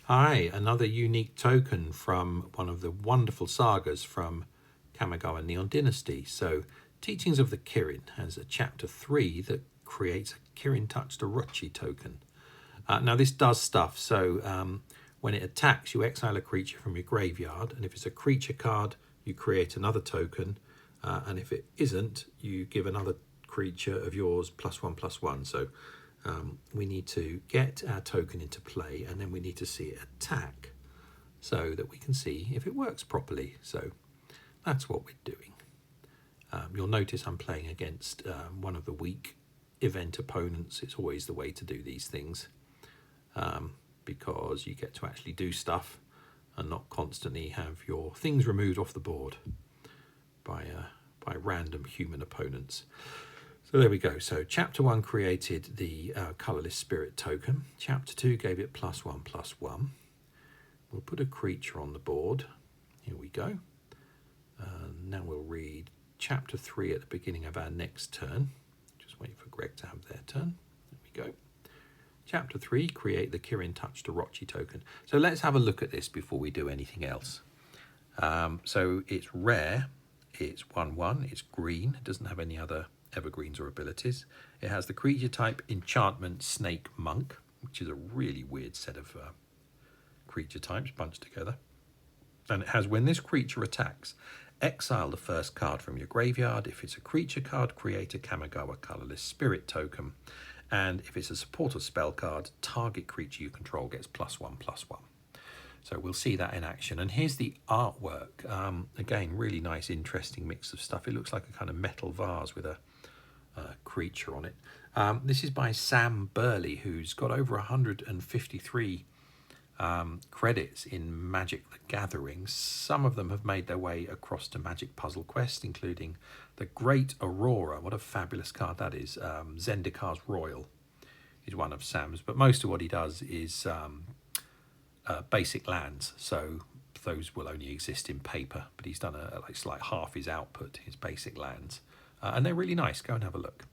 Hi, another unique token from one of the wonderful sagas from Kamigawa Neon Dynasty. So, Teachings of the Kirin has a chapter 3 that creates a Kirin-Touched Orochi token. Now, this does stuff. So, when it attacks, you exile a creature from your graveyard, and if it's a creature card, you create another token, and if it isn't, you give another creature of yours +1/+1. So, we need to get our token into play, and then we need to see it attack so that we can see if it works properly. So that's what we're doing. You'll notice I'm playing against one of the weak event opponents. It's always the way to do these things, because you get to actually do stuff and not constantly have your things removed off the board by random human opponents. So there we go. So chapter 1 created the colourless spirit token. Chapter 2 gave it +1/+1. We'll put a creature on the board. Here we go. Now we'll read chapter 3 at the beginning of our next turn. Just wait for Greg to have their turn. There we go. Chapter 3, create the Kirin-Touched Orochi token. So let's have a look at this before we do anything else. So it's rare. It's 1/1. It's green. It doesn't have any other evergreens or abilities. It has the creature type enchantment snake monk, which is a really weird set of creature types bunched together. And it has, when this creature attacks, exile the first card from your graveyard. If it's a creature card, create a Kamigawa colourless spirit token. And if it's a support or spell card, target creature you control gets +1/+1. So we'll see that in action. And here's the artwork. Again, really nice, interesting mix of stuff. It looks like a kind of metal vase with a creature on it. This is by Sam Burley, who's got over 153 credits in Magic the Gathering. Some of them have made their way across to Magic Puzzle Quest, including the Great Aurora. What a fabulous card that is. Zendikar's Royal is one of Sam's, but most of what he does is basic lands, so those will only exist in paper, but he's done it's like half his output is basic lands, and they're really nice. Go and have a look.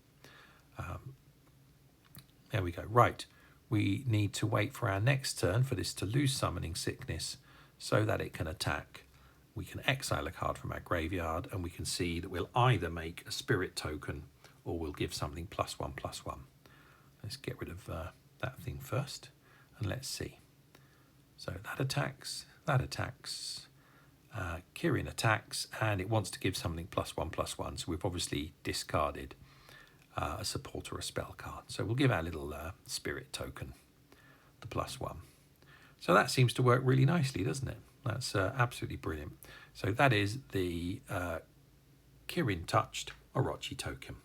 There we go. Right, we need to wait for our next turn for this to lose summoning sickness so that it can attack. We can exile a card from our graveyard, and we can see that we'll either make a spirit token or we'll give something +1/+1. Let's get rid of that thing first, and let's see. So that attacks, Kirin attacks, and it wants to give something +1/+1. So we've obviously discarded a support or a spell card. So we'll give our little spirit token the +1. So that seems to work really nicely, doesn't it? That's absolutely brilliant. So that is the Kirin-Touched Orochi token.